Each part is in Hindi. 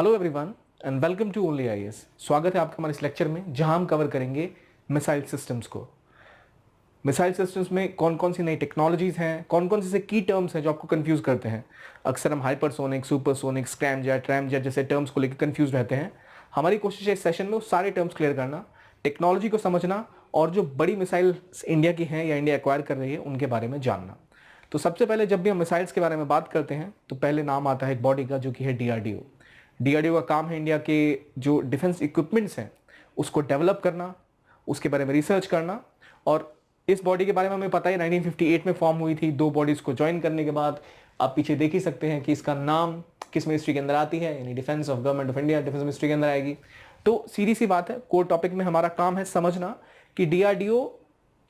Hello everyone and welcome to only IAS. स्वागत है आपका हमारे इस लेक्चर में जहां हम कवर करेंगे मिसाइल सिस्टम्स को। मिसाइल सिस्टम्स में कौन कौन सी नई टेक्नोलॉजीज हैं, कौन कौन से की टर्म्स हैं जो आपको कंफ्यूज करते हैं। अक्सर हम हाइपरसोनिक, सुपरसोनिक, स्क्रैमजेट, रैमजेट जैसे टर्म्स को लेकर कंफ्यूज रहते हैं। हमारी कोशिश है इस सेशन में वो सारे टर्म्स क्लियर करना, टेक्नोलॉजी को समझना और जो बड़ी मिसाइल इंडिया की हैं या इंडिया एक्वायर कर रही है उनके बारे में जानना। तो सबसे पहले जब भी हम मिसाइल्स के बारे में बात करते हैं तो पहले नाम आता है एक बॉडी का जो कि है डीआरडीओ। डीआरडीओ का काम है इंडिया के जो डिफेंस इक्विपमेंट्स हैं उसको डेवलप करना, उसके बारे में रिसर्च करना। और इस बॉडी के बारे में हमें पता है 1958 में फॉर्म हुई थी। 2 बॉडीज को ज्वाइन करने के बाद आप पीछे देख ही सकते हैं कि इसका नाम किस मिनिस्ट्री के अंदर आती है, यानी defence of government of India, defence ministry के अंदर आएगी। तो सीधी सी बात है, कोर टॉपिक में हमारा काम है समझना कि डीआरडीओ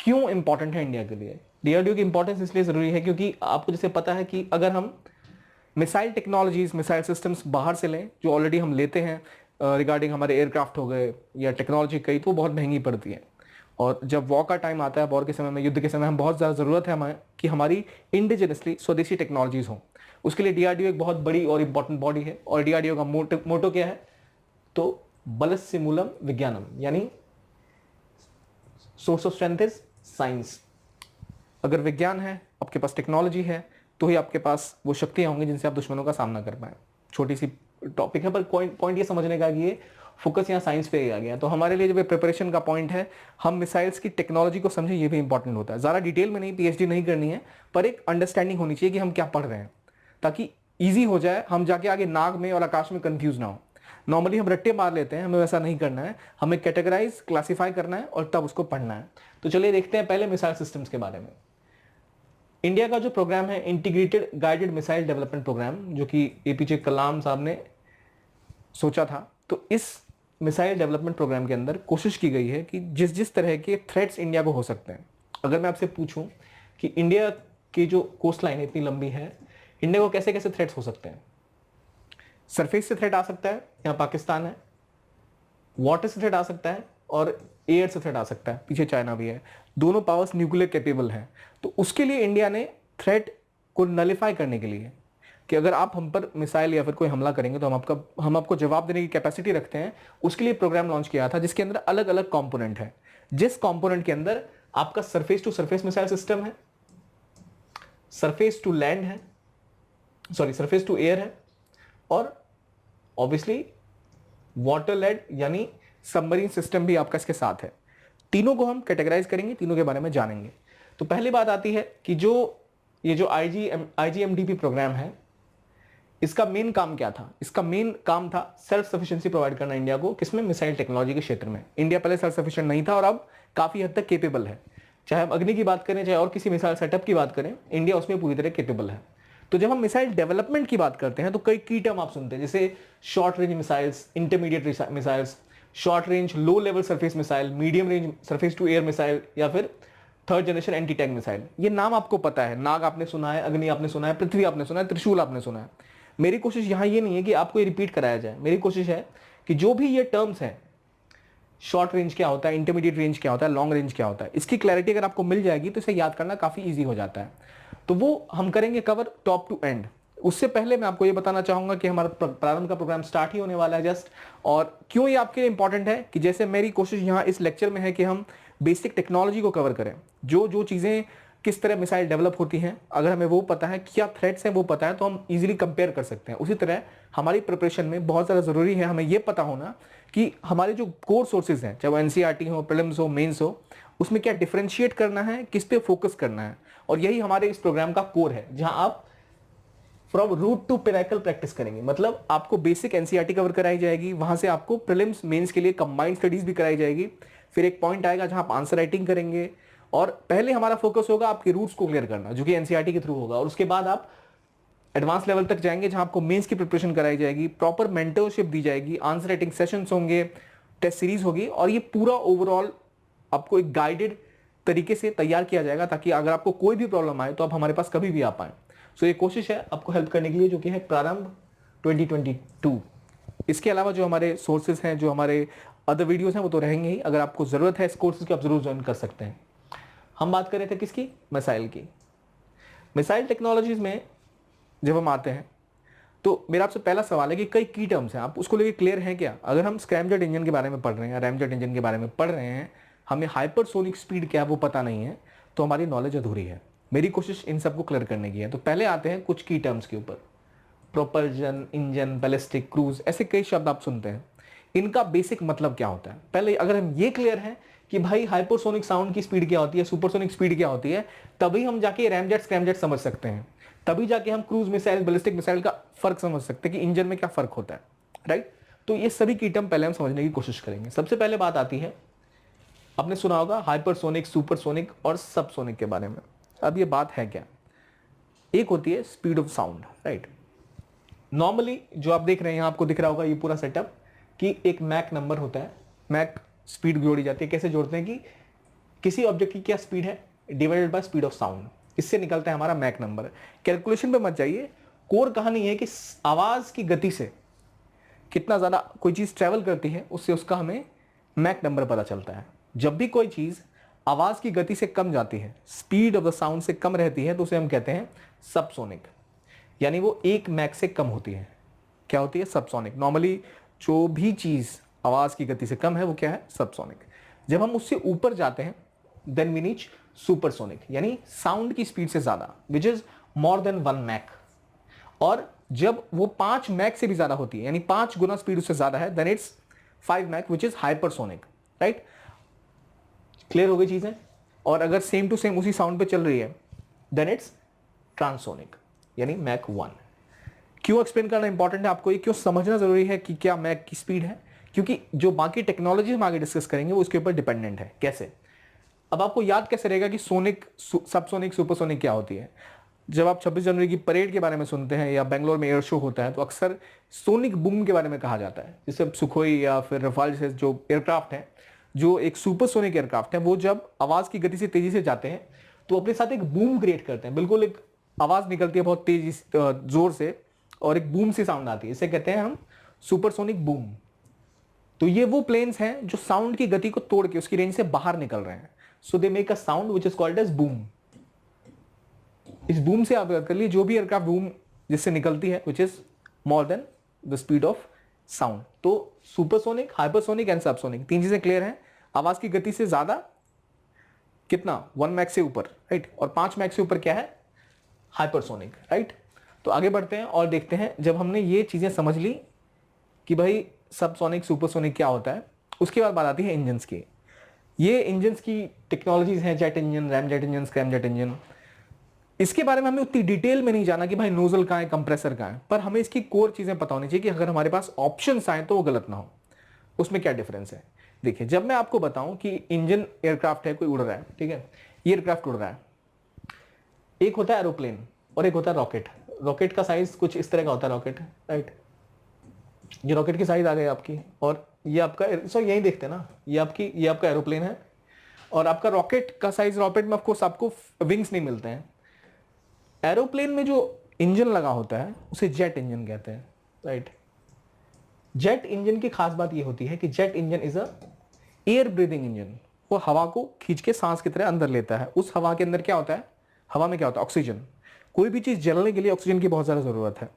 क्यों इंपॉर्टेंट है इंडिया के लिए। डीआरडीओ की इंपॉर्टेंस इसलिए जरूरी है क्योंकि आपको जैसे पता है कि अगर हम मिसाइल टेक्नोलॉजीज, मिसाइल सिस्टम्स बाहर से लें जो ऑलरेडी हम लेते हैं रिगार्डिंग हमारे एयरक्राफ्ट हो गए या टेक्नोलॉजी कई, तो बहुत महंगी पड़ती है। और जब वॉर का टाइम आता है, वॉर के समय में, युद्ध के समय हम बहुत ज़्यादा ज़रूरत है हमें कि हमारी इंडिजिनसली स्वदेशी टेक्नोलॉजीज हों। उसके लिए डीआरडीओ एक बहुत बड़ी और इंपॉर्टेंट बॉडी है। और डीआरडीओ का मोटो क्या है? तो बलस्य मूलम विज्ञानम, यानी source of strength is science. अगर विज्ञान है, आपके पास टेक्नोलॉजी है, तो ही आपके पास वो शक्तियां होंगी जिनसे आप दुश्मनों का सामना कर पाए। छोटी सी टॉपिक है पर पॉइंट ये समझने का कि ये फोकस यहाँ साइंस पे ही आ गया। तो हमारे लिए जब ये प्रिपरेशन का पॉइंट है, हम मिसाइल्स की टेक्नोलॉजी को समझें, ये भी इंपॉर्टेंट होता है। ज़्यादा डिटेल में नहीं, पीएचडी नहीं करनी है, पर एक अंडरस्टैंडिंग होनी चाहिए कि हम क्या पढ़ रहे हैं, ताकि ईजी हो जाए, हम जाके आगे नाग में और आकाश में कंफ्यूज ना हो। नॉर्मली हम रट्टे मार लेते हैं, हमें वैसा नहीं करना है। हमें कैटेगराइज, क्लासीफाई करना है और तब उसको पढ़ना है। तो चलिए देखते हैं पहले मिसाइल सिस्टम्स के बारे में। इंडिया का जो प्रोग्राम है integrated guided missile development programme, जो कि एपीजे कलाम साहब ने सोचा था, तो इस मिसाइल डेवलपमेंट प्रोग्राम के अंदर कोशिश की गई है कि जिस जिस तरह के थ्रेट्स इंडिया को हो सकते हैं। अगर मैं आपसे पूछूं कि इंडिया की जो कोस्ट लाइन इतनी लंबी है, इंडिया को कैसे कैसे थ्रेट्स हो सकते हैं। सरफेस से थ्रेट आ सकता है, यहाँ पाकिस्तान है। वाटर से थ्रेट आ सकता है और एयर से थ्रेट आ सकता है, पीछे चाइना भी है। दोनों पावर्स न्यूक्लियर कैपेबल हैं। तो उसके लिए इंडिया ने थ्रेट को नलिफाई करने के लिए कि अगर आप हम पर मिसाइल या फिर कोई हमला करेंगे तो हम आपको जवाब देने की कैपेसिटी रखते हैं, उसके लिए प्रोग्राम लॉन्च किया था जिसके अंदर अलग अलग कंपोनेंट है। जिस कंपोनेंट के अंदर आपका surface to surface missile system है, सरफेस टू लैंड है, सॉरी सरफेस टू एयर है, और ऑब्वियसली वाटर लेड यानी सबमरीन सिस्टम भी आपका इसके साथ है। तीनों को हम कैटेगराइज करेंगे, तीनों के बारे में जानेंगे। तो पहली बात आती है कि ये जो आईजीएमडीपी प्रोग्राम है, इसका मेन काम क्या था? इसका मेन काम था सेल्फ सफिशिएंसी प्रोवाइड करना इंडिया को। किसमें? मिसाइल टेक्नोलॉजी के क्षेत्र में। इंडिया पहले सेल्फ सफिशिएंट नहीं था और अब काफी हद तक केपेबल है। चाहे हम अग्नि की बात करें, चाहे और किसी मिसाइल सेटअप की बात करें, इंडिया उसमें पूरी तरह केपेबल है। तो जब हम मिसाइल डेवलपमेंट की बात करते हैं तो कई की टर्म आप सुनते हैं, जैसे short range missiles, intermediate missiles, short range low level surface missile, medium range surface to air missile, या फिर third generation anti tank missile. ये नाम आपको पता है, नाग आपने सुना है, अग्नि आपने सुना है, पृथ्वी आपने सुना है, त्रिशूल आपने सुना है। मेरी कोशिश यहां ये नहीं है कि आपको ये रिपीट कराया जाए। मेरी कोशिश है कि जो भी ये टर्म्स हैं, शॉर्ट रेंज क्या होता है, इंटरमीडिएट रेंज क्या होता है, लॉन्ग रेंज क्या होता है, इसकी क्लैरिटी अगर आपको मिल जाएगी तो इसे याद करना काफी ईजी हो जाता है। तो वो हम करेंगे कवर टॉप टू एंड। उससे पहले मैं आपको ये बताना चाहूंगा कि हमारा प्रारंभ का प्रोग्राम स्टार्ट ही होने वाला है जस्ट। और क्यों ये आपके लिए इंपॉर्टेंट है कि जैसे मेरी कोशिश यहाँ इस लेक्चर में है कि हम बेसिक टेक्नोलॉजी को कवर करें, जो जो चीज़ें किस तरह मिसाइल डेवलप होती हैं, अगर हमें वो पता है, क्या थ्रेट्स हैं वो पता है, तो हम इजीली कंपेयर कर सकते हैं। उसी तरह हमारी प्रिपरेशन में बहुत ज़्यादा ज़रूरी है हमें ये पता होना कि हमारे जो कोर सोर्सेज हैं, चाहे वो एनसीईआरटी हो, प्रीलिम्स हो, मेंस हो, उसमें क्या डिफरेंशिएट करना है, किस पे फोकस करना है। और यही हमारे इस प्रोग्राम का कोर है, जहां आप from root to pinnacle practice करेंगे। मतलब आपको बेसिक एनसीईआरटी कवर कराई जाएगी, वहां से आपको प्रीलिम्स मेंस के लिए कंबाइंड स्टडीज भी कराई जाएगी। फिर एक पॉइंट आएगा जहां आप आंसर राइटिंग करेंगे, और पहले हमारा फोकस होगा आपके रूट्स को क्लियर करना, जो कि एनसीईआरटी के थ्रू होगा। और उसके बाद आप एडवांस लेवल तक जाएंगे जहां आपको मेंस की प्रिपरेशन कराई जाएगी, प्रॉपर मेंटरशिप दी जाएगी, आंसर राइटिंग सेशंस होंगे, टेस्ट सीरीज होगी, और ये पूरा ओवरऑल आपको एक गाइडेड तरीके से तैयार किया जाएगा, ताकि अगर आपको कोई भी प्रॉब्लम आए तो आप हमारे पास कभी भी आ पाए। सो ये कोशिश है आपको हेल्प करने के लिए, जो कि है प्रारंभ 2022। इसके अलावा जो हमारे सोर्सेज हैं, जो हमारे अदर वीडियोस हैं, वो तो रहेंगे ही। अगर आपको ज़रूरत है इस कोर्सेज की, आप जरूर ज्वाइन कर सकते हैं। हम बात कर रहे थे किसकी? मिसाइल की। मिसाइल टेक्नोलॉजीज में जब हम आते हैं तो मेरा आपसे पहला सवाल है कि कई की टर्म्स हैं, आप उसको लेके क्लियर हैं क्या? अगर हम स्क्रैमजेट इंजन के बारे में पढ़ रहे हैं, रैमजेट इंजन के बारे में पढ़ रहे हैं, हमें हाइपरसोनिक स्पीड क्या है वो पता नहीं है, तो हमारी नॉलेज अधूरी है। मेरी कोशिश इन सबको क्लियर करने की है। तो पहले आते हैं कुछ की टर्म्स के ऊपर। प्रोपल्जन, इंजन, बैलिस्टिक, क्रूज, ऐसे कई शब्द आप सुनते हैं। इनका बेसिक मतलब क्या होता है? पहले अगर हम ये क्लियर हैं कि भाई हाइपरसोनिक साउंड की स्पीड क्या होती है, सुपरसोनिक स्पीड क्या होती है, तभी हम जाके रैमजेट स्क्रैमजेट समझ सकते हैं। तभी जाके हम क्रूज मिसाइल, बैलिस्टिक मिसाइल का फर्क समझ सकते हैं कि इंजन में क्या फर्क होता है, राइट? तो ये सभी की टर्म पहले हम समझने की कोशिश करेंगे। सबसे पहले बात आती है, आपने सुना होगा हाइपरसोनिक, सुपरसोनिक और सबसोनिक के बारे में। अब ये बात है क्या? एक होती है speed of sound, right? Normally जो आप देख रहे हैं यहां, आपको दिख रहा होगा ये पूरा सेटअप कि एक मैक नंबर होता है, मैक स्पीड जोड़ी जाती है। कैसे जोड़ते हैं कि किसी ऑब्जेक्ट की क्या स्पीड है divided by speed of sound, इससे निकलता है हमारा मैक नंबर। कैलकुलेशन पे मत जाइए, कोर कहानी है कि आवाज की गति से कितना ज्यादा कोई चीज ट्रेवल करती है, उससे उसका हमें मैक नंबर पता चलता है। जब भी कोई चीज आवाज की गति से कम जाती है, स्पीड ऑफ द साउंड से कम रहती है, तो उसे हम कहते हैं सबसोनिक, यानी वो एक मैक से कम होती है। क्या होती है? सबसोनिक। नॉर्मली जो भी चीज आवाज की गति से कम है वो क्या है? सबसोनिक। जब हम उससे ऊपर जाते हैं देन वी रीच सुपरसोनिक, यानी साउंड की स्पीड से ज्यादा, which is more than 1 Mach. और जब वो 5 मैक से भी ज्यादा होती है, यानी 5 गुना स्पीड उससे ज्यादा है, then it's 5 Mach, which is hypersonic, right? Clear हो गई चीजें? और अगर सेम टू सेम उसी साउंड पे चल रही है देन इट्स ट्रांसोनिक, यानी मैक 1। क्यों एक्सप्लेन करना इंपॉर्टेंट है आपको, ये क्यों समझना जरूरी है कि क्या मैक की स्पीड है? क्योंकि जो बाकी टेक्नोलॉजी हम आगे डिस्कस करेंगे वो इसके ऊपर डिपेंडेंट है। कैसे? अब आपको याद कैसे रहेगा कि सोनिक, सबसोनिक, सुपरसोनिक क्या होती है? जब आप 26 जनवरी की परेड के बारे में सुनते हैं या बेंगलोर में एयर शो होता है, तो अक्सर सोनिक बूम के बारे में कहा जाता है। जैसे सुखोई या फिर रफाल जैसे जो एयरक्राफ्ट है, जो एक सुपरसोनिक एयरक्राफ्ट है, वो जब आवाज की गति से तेजी से जाते हैं तो अपने साथ एक बूम क्रिएट करते हैं। बिल्कुल एक आवाज निकलती है बहुत तेजी जोर से, और एक बूम सी साउंड आती है, इसे कहते हैं हम सुपरसोनिक बूम। तो ये वो प्लेन्स हैं जो साउंड की गति को तोड़ के उसकी रेंज से बाहर निकल रहे हैं। So they make a sound which is called as boom. इस बूम से आप याद कर लिए, जो भी एयरक्राफ्ट बूम जिससे निकलती है विच is more then the speed of sound. तो सुपरसोनिक, हाइपरसोनिक एंड सबसोनिक, तीन चीजें क्लियर हैं। आवाज की गति से ज्यादा कितना? 1 मैक से ऊपर, राइट? और 5 मैक से ऊपर क्या है? Hypersonic, right? तो आगे बढ़ते हैं और देखते हैं, जब हमने ये चीजें समझ ली कि भाई सबसोनिक, सुपरसोनिक क्या होता है, उसके बाद बात आती है इंजन्स की। ये इंजन्स की टेक्नोलॉजीज हैं, jet engine, ramjet engine, scramjet engine. इसके बारे में हमें उतनी डिटेल में नहीं जाना कि भाई नोजल कहाँ है, कंप्रेसर कहाँ है, पर हमें इसकी कोर चीजें पता होनी चाहिए कि अगर हमारे पास ऑप्शंस आए तो वो गलत ना हो। उसमें क्या डिफरेंस है? देखिए, जब मैं आपको बताऊं कि इंजन एयरक्राफ्ट है, कोई उड़ रहा है, ठीक है, ये एयरक्राफ्ट उड़ रहा है, एक होता है एरोप्लेन और एक होता है रॉकेट। रॉकेट का साइज कुछ इस तरह का होता है, रॉकेट, राइट? ये रॉकेट की साइज आ गई आपकी, और ये आपका, सो यही देखते हैं ना, ये आपका एरोप्लेन है, और आपका रॉकेट का साइज, रॉकेट में ऑफकोर्स आपको विंग्स नहीं मिलते हैं। एरोप्लेन में जो इंजन लगा होता है उसे जेट इंजन कहते हैं, राइट? जेट इंजन की खास बात यह होती है कि jet engine is a air breathing engine. वो हवा को खींच के सांस की तरह अंदर लेता है। उस हवा के अंदर क्या होता है? हवा में क्या होता है? ऑक्सीजन। कोई भी चीज जलने के लिए ऑक्सीजन की बहुत ज्यादा जरूरत है।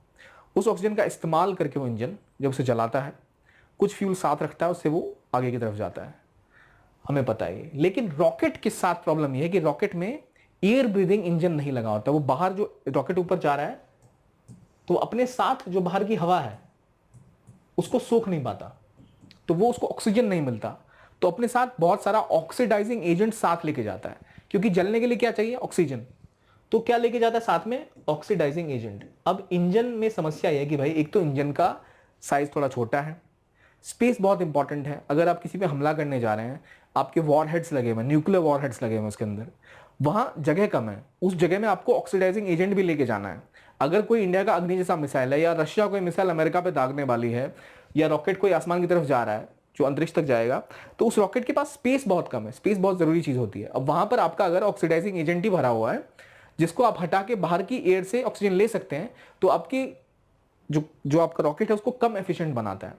उस ऑक्सीजन का इस्तेमाल करके वो इंजन जब उसे जलाता है, कुछ फ्यूल साथ रखता है, उससे वो आगे की तरफ जाता है, हमें पता है। लेकिन रॉकेट के साथ प्रॉब्लम यह है कि रॉकेट में एयर ब्रीदिंग इंजन नहीं लगा होता। वो बाहर, जो रॉकेट ऊपर जा रहा है, तो अपने साथ जो बाहर की हवा है उसको सोख नहीं पाता, तो वो उसको ऑक्सीजन नहीं मिलता, तो अपने साथ बहुत सारा ऑक्सीडाइजिंग एजेंट साथ लेके जाता है। क्योंकि जलने के लिए क्या चाहिए? ऑक्सीजन। तो क्या लेके जाता है साथ में? Oxidising agent. अब इंजन में समस्या यह है कि भाई एक तो इंजन का साइज थोड़ा छोटा है, स्पेस बहुत इंपॉर्टेंट है। अगर आप किसी पे हमला करने जा रहे हैं, आपके वॉरहेड्स लगे हुए, न्यूक्लियर वॉरहेड्स लगे हुए उसके अंदर, वहां जगह कम है, उस जगह में आपको ऑक्सीडाइजिंग एजेंट भी लेके जाना है। अगर कोई इंडिया का अग्नि जैसा मिसाइल है, या रशिया कोई मिसाइल अमेरिका पे दागने वाली है, या रॉकेट कोई आसमान की तरफ जा रहा है जो अंतरिक्ष तक जाएगा, तो उस रॉकेट के पास स्पेस बहुत कम है। स्पेस बहुत जरूरी चीज होती है। अब वहां पर आपका अगर ऑक्सीडाइजिंग एजेंट ही भरा हुआ है, जिसको आप हटा के बाहर की एयर से ऑक्सीजन ले सकते हैं, तो आपकी जो आपका रॉकेट है उसको कम एफिशिएंट बनाता है।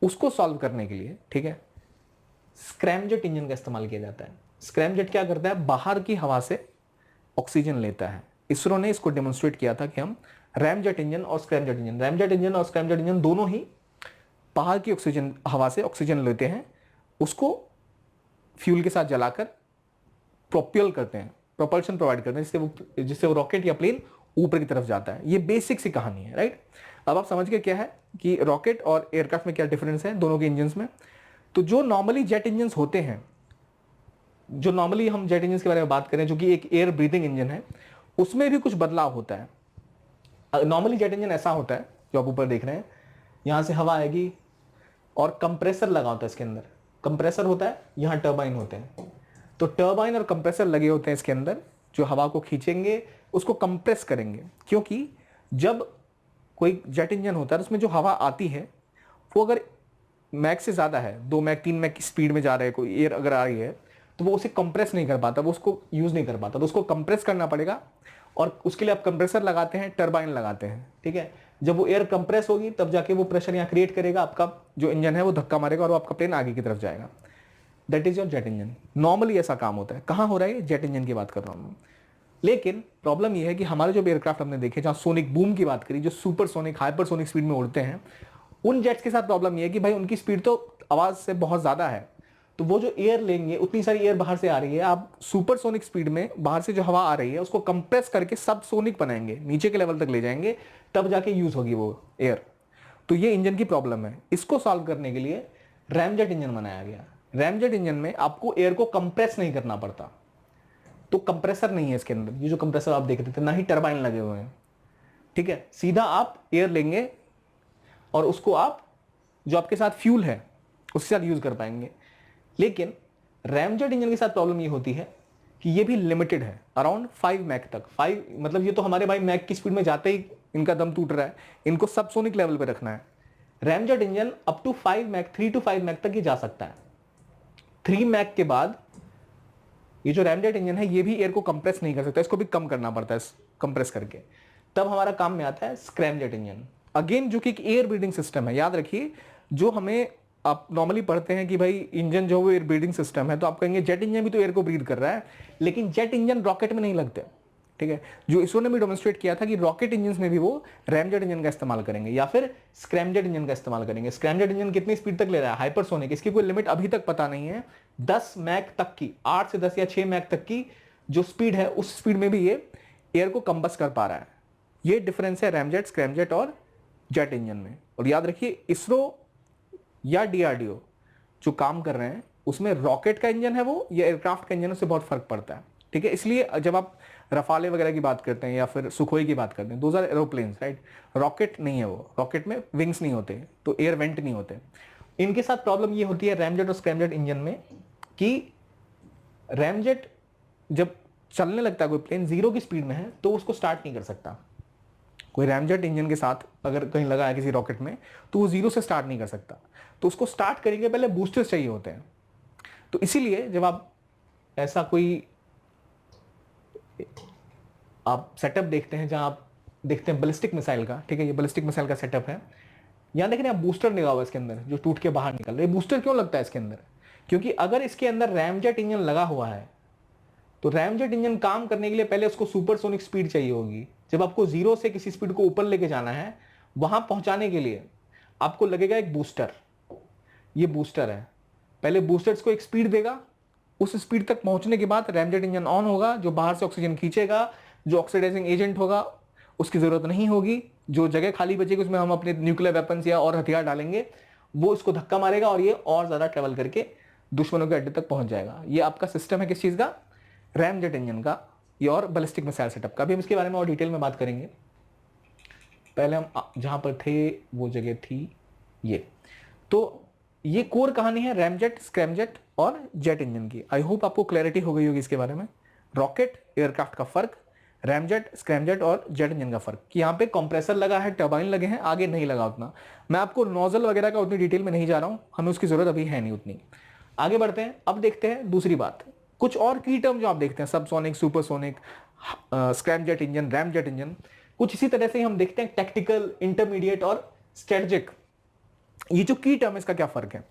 उसको सॉल्व करने के लिए, ठीक है, स्क्रैमजेट इंजन का इस्तेमाल किया जाता है। स्क्रैमजेट क्या करता है? बाहर की हवा से ऑक्सीजन लेता है। इसरो ने इसको डेमोन्स्ट्रेट किया था कि हम रैमजेट इंजन और स्क्रैमजेट इंजन, रैमजेट इंजन और स्क्रैमजेट इंजन दोनों ही बाहर की ऑक्सीजन, हवा से ऑक्सीजन लेते हैं, उसको फ्यूल के साथ जलाकर प्रोपेल करते हैं, प्रोपल्शन प्रोवाइड करते हैं, जिससे वो रॉकेट या प्लेन ऊपर की तरफ जाता है। ये बेसिक सी कहानी है, राइट। अब आप समझ गए क्या है कि रॉकेट और एयरक्राफ्ट में क्या डिफरेंस है दोनों के इंजन में। तो जो नॉर्मली जेट इंजन होते हैं, जो नॉर्मली हम जेट इंजन के बारे में बात करें जो कि एक एयर ब्रीथिंग इंजन है, उसमें भी कुछ बदलाव होता है। नॉर्मली जेट इंजन ऐसा होता है जो आप ऊपर देख रहे हैं, यहां से हवा आएगी और कंप्रेसर लगा होता है इसके अंदर, कंप्रेसर होता है, यहां टर्बाइन होते हैं। तो टर्बाइन और कंप्रेसर लगे होते हैं इसके अंदर, जो हवा को खींचेंगे, उसको कंप्रेस करेंगे। क्योंकि जब कोई जेट इंजन होता है उसमें जो हवा आती है वो अगर मैक से ज़्यादा है, 2 मैक 3 मैक की स्पीड में जा रहा है, कोई एयर अगर आ रही है, तो वो उसे कंप्रेस नहीं कर पाता, वो उसको यूज़ नहीं कर पाता, तो उसको कंप्रेस करना पड़ेगा। और उसके लिए आप कंप्रेसर लगाते हैं, टर्बाइन लगाते हैं, ठीक है। जब वो एयर कंप्रेस होगी तब जाके वो प्रेशर यहाँ क्रिएट करेगा, आपका जो इंजन है वो धक्का मारेगा और वो आपका प्लेन आगे की तरफ जाएगा। That is your jet engine. Normally ऐसा काम होता है। कहाँ हो रहा है? जेट इंजन की बात कर रहा हूँ। लेकिन प्रॉब्लम यह है कि हमारे जो एयरक्राफ्ट हमने देखे, जहाँ सोनिक बूम की बात करी, जो सुपर सोनिक हाइपरसोनिक स्पीड में उड़ते हैं, उन जेट्स के साथ प्रॉब्लम यह है कि भाई उनकी स्पीड तो आवाज़ से बहुत ज़्यादा है, तो वो जो एयर लेंगे, उतनी सारी एयर बाहर से आ रही है, आप सुपरसोनिक स्पीड में बाहर से जो हवा आ रही है उसको कंप्रेस करके सब सोनिक बनाएंगे, नीचे के लेवल तक ले जाएंगे, तब जाके यूज होगी वो एयर। तो ये इंजन की प्रॉब्लम है। इसको सॉल्व करने के लिए रैमजेट इंजन बनाया गया। रैमजेट इंजन में आपको एयर को कंप्रेस नहीं करना पड़ता, तो कंप्रेसर नहीं है इसके अंदर। ये जो कंप्रेसर आप देख रहे थे, ना ही टर्बाइन लगे हुए हैं, ठीक है। सीधा आप एयर लेंगे और उसको आप जो आपके साथ फ्यूल है उसके साथ यूज कर पाएंगे। लेकिन रैमजेट इंजन के साथ प्रॉब्लम ये होती है कि ये भी लिमिटेड है, अराउंड 5 मैक तक। 5 मतलब ये तो हमारे भाई मैक की स्पीड में जाते ही इनका दम टूट रहा है, इनको सबसोनिक लेवल पे रखना है। Ramjet engine up to 5 Mach, 3 to 5 Mach तक ये जा सकता है। 3 मैक के बाद ये जो रैमजेट इंजन है ये भी एयर को कंप्रेस नहीं कर सकता, इसको भी कम करना पड़ता है कंप्रेस करके। तब हमारा काम में आता है स्क्रैमजेट इंजन, अगेन जो कि एक एयर ब्रीदिंग सिस्टम है। याद रखिए, जो हमें आप नॉर्मली पढ़ते हैं कि भाई इंजन जो वो एयर ब्रीदिंग सिस्टम है, तो आप कहेंगे जेट इंजन भी तो एयर को ब्रीद कर रहा है, लेकिन जेट इंजन रॉकेट में नहीं लगते, ठीक है। जो इसरो ने भी डेमोन्स्ट्रेट किया था कि रॉकेट इंजन में भी वो रैमजेट इंजन का इस्तेमाल करेंगे या फिर स्क्रैमजेट इंजन का इस्तेमाल करेंगे। स्क्रैमजेट इंजन कितनी स्पीड तक ले रहा है? हाइपरसोनिक, इसकी कोई लिमिट अभी तक पता नहीं है। 10 मैक तक की, 8 से 10 या 6 मैक तक की जो स्पीड है, उस स्पीड में भी ये एयर को कंबस कर पा रहा है। ये डिफरेंस है रैमजेट, स्क्रैमजेट और जेट इंजन में। और याद रखिए, इसरो या डीआरडीओ जो काम कर रहे हैं उसमें रॉकेट का इंजन है वो या एयरक्राफ्ट का इंजन है, उससे बहुत फर्क पड़ता है, ठीक है। इसलिए जब आप रफाले वगैरह की बात करते हैं या फिर सुखोई की बात करते हैं, those are aeroplanes, right. Rocket नहीं है वो, रॉकेट में विंग्स नहीं होते, तो एयर वेंट नहीं होते। इनके साथ प्रॉब्लम ये होती है रैमजेट और स्क्रैमजेट इंजन में कि रैमजेट जब चलने लगता है कोई प्लेन 0 की स्पीड में है तो उसको स्टार्ट नहीं कर सकता। कोई रैमजेट इंजन के साथ अगर कहीं लगा है किसी रॉकेट में तो वो 0 से स्टार्ट नहीं कर सकता, तो उसको स्टार्ट करेंगे पहले बूस्टर्स चाहिए होते हैं। तो इसीलिए जब आप ऐसा कोई आप सेटअप देखते हैं जहां आप देखते हैं बैलिस्टिक मिसाइल का, ठीक है, ये बैलिस्टिक मिसाइल का सेटअप है, यहां देख रहे हैं आप बूस्टर लगा हुआ है इसके अंदर जो टूट के बाहर निकल रहा है। बूस्टर क्यों लगता है इसके अंदर? क्योंकि अगर इसके अंदर रैमजेट इंजन लगा हुआ है तो रैमजेट इंजन काम करने के लिए पहले उसको सुपरसोनिक स्पीड चाहिए होगी। जब आपको 0 से किसी स्पीड को ऊपर लेके जाना है, वहां पहुंचाने के लिए आपको लगेगा एक बूस्टर। ये बूस्टर है, पहले बूस्टर्स को एक स्पीड देगा, उस स्पीड तक पहुंचने के बाद रैमजेट इंजन ऑन होगा, जो बाहर से ऑक्सीजन खींचेगा, जो ऑक्सीडाइजिंग एजेंट होगा उसकी जरूरत नहीं होगी, जो जगह खाली बचेगी उसमें हम अपने न्यूक्लियर वेपन्स या और हथियार डालेंगे, वो इसको धक्का मारेगा और ये और ज्यादा ट्रेवल करके दुश्मनों के अड्डे तक पहुंच जाएगा। ये आपका सिस्टम है किस चीज का? रैमजेट इंजन का, ये और बैलिस्टिक मिसाइल सेटअप का। भी हम इसके बारे में और डिटेल में बात करेंगे। पहले हम जहां पर थे वो जगह थी ये। तो ये कोर कहानी है रैमजेट, स्क्रैमजेट और जेट इंजन की। आई होप आपको क्लैरिटी हो गई होगी इसके बारे में। रॉकेट एयरक्राफ्ट का फर्क, रैमजेट, स्क्रैमजेट और जेट इंजन का फर्क कि यहाँ पे कंप्रेसर लगा है, टर्बाइन लगे हैं, आगे नहीं लगा उतना। मैं आपको नोजल वगैरह का उतनी डिटेल में नहीं जा रहा हूँ, हमें उसकी जरूरत अभी है नहीं उतनी। आगे बढ़ते हैं, अब देखते हैं दूसरी बात। कुछ और की टर्म जो आप देखते हैं, subsonic, supersonic, scramjet engine, ramjet engine, कुछ इसी तरह से ही हम देखते हैं टैक्टिकल, इंटरमीडिएट और स्ट्रेटेजिक। ये जो की टर्म है इसका क्या फर्क है?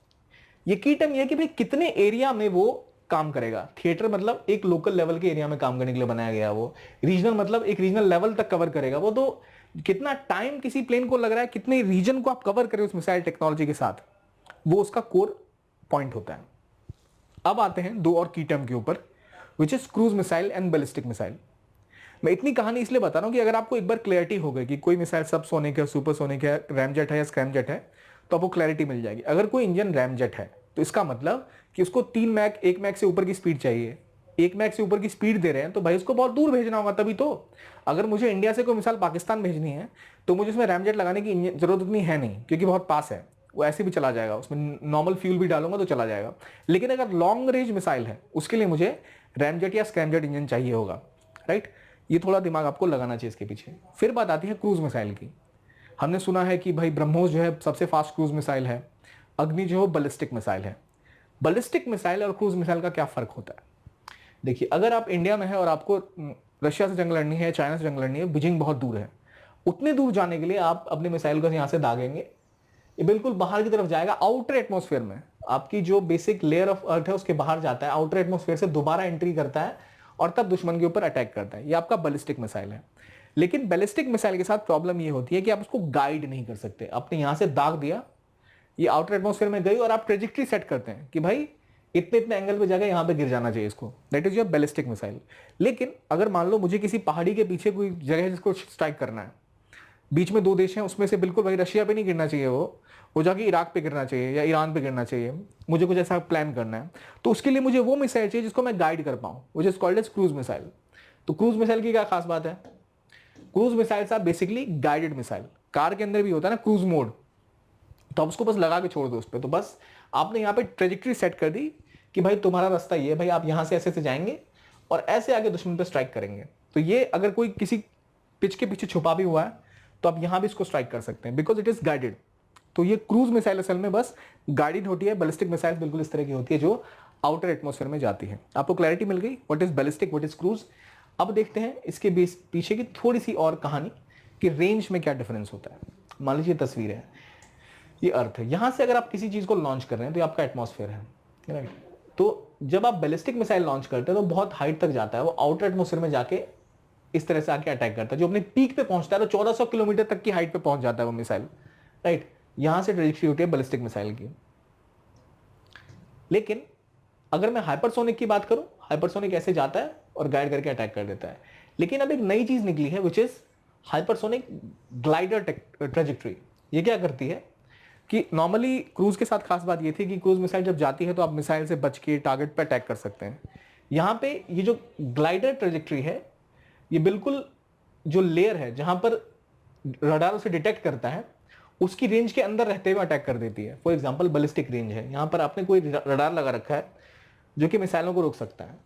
ये की टर्म ये है कि भाई कितने एरिया में वो काम करेगा। थिएटर मतलब एक लोकल लेवल के एरिया में काम करने के लिए बनाया गया, वो रीजनल मतलब एक रीजनल लेवल तक कवर करेगा। वो तो कितना टाइम किसी प्लेन को लग रहा है, कितने रीजन को आप कवर करें उस मिसाइल टेक्नोलॉजी के साथ, वो उसका कोर पॉइंट होता है। अब आते हैं दो और की टर्म के ऊपर, which is cruise missile and ballistic missile. मैं इतनी कहानी इसलिए बता रहा हूं कि अगर आपको एक बार क्लैरिटी हो गई कि कोई मिसाइल सब सोनिक है, सुपर सोनिक है, रैमजेट है या स्क्रैमजेट है, तो आपको क्लैरिटी मिल जाएगी। अगर कोई इंजन रैमजेट है तो इसका मतलब कि उसको 3 मैक 1 मैक से ऊपर की स्पीड चाहिए, 1 मैक से ऊपर की स्पीड दे रहे हैं तो भाई उसको बहुत दूर भेजना होगा तभी तो। अगर मुझे इंडिया से कोई मिसाइल पाकिस्तान भेजनी है तो मुझे उसमें रैमजेट लगाने की जरूरत उतनी है नहीं, क्योंकि बहुत पास है, वो ऐसे भी चला जाएगा, उसमें नॉर्मल फ्यूल भी डालूंगा तो चला जाएगा। लेकिन अगर लॉन्ग रेंज मिसाइल है उसके लिए मुझे रैमजेट या स्क्रैमजेट इंजन चाहिए होगा, राइट। ये थोड़ा दिमाग आपको लगाना चाहिए इसके पीछे। फिर बात आती है क्रूज मिसाइल की। हमने सुना है कि भाई ब्रह्मोस जो है सबसे फास्ट क्रूज मिसाइल है, अग्नि जो है बैलिस्टिक मिसाइल है। बैलिस्टिक मिसाइल और क्रूज मिसाइल का क्या फर्क होता है? देखिए, अगर आप इंडिया में है और आपको रशिया से जंग लड़नी है, चाइना से जंग लड़नी है, बीजिंग बहुत दूर है, उतने दूर जाने के लिए आप अपने मिसाइल को यहाँ से दागेंगे, ये बिल्कुल बाहर की तरफ जाएगा, आउटर एटमॉस्फेयर में, आपकी जो बेसिक लेयर ऑफ अर्थ है उसके बाहर जाता है, आउटर एटमॉस्फेयर से दोबारा एंट्री करता है और तब दुश्मन के ऊपर अटैक करता है। ये आपका बैलिस्टिक मिसाइल है। लेकिन बैलिस्टिक मिसाइल के साथ प्रॉब्लम ये होती है कि आप उसको गाइड नहीं कर सकते। आपने यहां से दाग दिया, ये आउटर एटमॉस्फेयर में गई और आप ट्रेजेक्ट्री सेट करते हैं कि भाई इतने इतने एंगल पे जाकर यहां पे गिर जाना चाहिए इसको, that is your ballistic missile. लेकिन अगर मान लो मुझे किसी पहाड़ी के पीछे कोई जगह है जिसको स्ट्राइक करना है, बीच में दो देश हैं, उसमें से बिल्कुल भाई रशिया पे नहीं गिरना चाहिए, वो जाके इराक पे गिरना चाहिए या ईरान पे गिरना चाहिए, मुझे कुछ ऐसा प्लान करना है, तो उसके लिए मुझे वो मिसाइल चाहिए जिसको मैं गाइड कर पाऊँ, which is called as cruise missile. तो क्रूज मिसाइल की क्या खास बात है? Cruise missiles are basically guided missile. Car के अंदर भी होता है ना क्रूज मोड, तो आप उसको बस लगा के छोड़ दो उस पर, तो बस आपने यहाँ पे ट्रेजेक्ट्री सेट कर दी कि भाई तुम्हारा रास्ता ये है, भाई आप यहाँ से ऐसे से जाएंगे और ऐसे आगे दुश्मन पे स्ट्राइक करेंगे। तो ये अगर कोई किसी पिच के पीछे छुपा भी हुआ है तो आप यहाँ भी इसको स्ट्राइक कर सकते हैं, बिकॉज इट इज गाइडेड। तो ये क्रूज मिसाइल असल में बस गाइडेड होती है। बैलिस्टिक मिसाइल बिल्कुल इस तरह की होती है जो आउटर एटमॉस्फेयर में जाती है। आपको क्लैरिटी मिल गई what is ballistic, what is cruise. अब देखते हैं इसके पीछे की थोड़ी सी और कहानी कि रेंज में क्या डिफरेंस होता है। मान लीजिए तस्वीर है, ये अर्थ है, यहां से अगर आप किसी चीज को लॉन्च कर रहे हैं तो ये आपका एटमॉस्फेयर है, राइट। तो जब आप बैलिस्टिक मिसाइल लॉन्च करते हैं तो बहुत हाइट तक जाता है, वो आउटर एटमॉस्फेयर में जाके इस तरह से आके अटैक करता है। जो अपने पीक पे पहुंचता है तो 1400 किलोमीटर तक की हाइट पे पहुंच जाता है वो मिसाइल, राइट। यहां से ट्रेजेक्ट्री होती है बैलिस्टिक मिसाइल की। लेकिन अगर मैं हाइपरसोनिक की बात करूं, हाइपरसोनिक ऐसे जाता है और गाइड करके अटैक कर देता है। लेकिन अब एक नई चीज निकली है विच इज हाइपरसोनिक ग्लाइडर ट्रेजेक्ट्री। ये क्या करती है कि नॉर्मली क्रूज के साथ खास बात ये थी कि क्रूज मिसाइल जब जाती है तो आप मिसाइल से बच के टारगेट पर अटैक कर सकते हैं। यहां पे ये जो ग्लाइडर ट्रेजेक्ट्री है, ये बिल्कुल जो लेयर है जहां पर रडार उसे डिटेक्ट करता है उसकी रेंज के अंदर रहते हुए अटैक कर देती है। फॉर एग्जांपल बैलिस्टिक रेंज है, यहां पर आपने कोई रडार लगा रखा है जो कि मिसाइलों को रोक सकता है।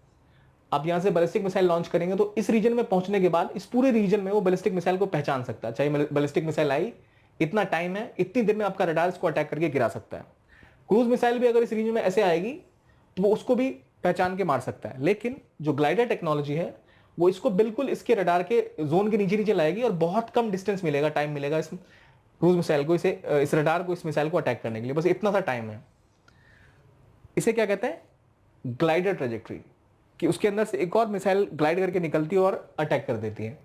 आप यहां से बैलिस्टिक मिसाइल लॉन्च करेंगे तो इस रीजन में पहुंचने के बाद इस पूरे रीजन में वो बैलिस्टिक मिसाइल को पहचान सकता है। चाहे बैलिस्टिक मिसाइल आई, इतना टाइम है, इतनी देर में आपका रडार इसको अटैक करके गिरा सकता है। क्रूज मिसाइल भी अगर इस रीजन में ऐसे आएगी तो वो उसको भी पहचान के मार सकता है। लेकिन जो ग्लाइडर टेक्नोलॉजी है वो इसको बिल्कुल इसके रडार के जोन के नीचे नीचे लाएगी और बहुत कम डिस्टेंस मिलेगा, टाइम मिलेगा इस क्रूज मिसाइल को, इस रडार को इस मिसाइल को अटैक करने के लिए, बस इतना सा टाइम है। इसे क्या कहते हैं? ग्लाइडर ट्रेजेक्ट्री, कि उसके अंदर से एक और मिसाइल ग्लाइड करके निकलती है और अटैक कर देती है।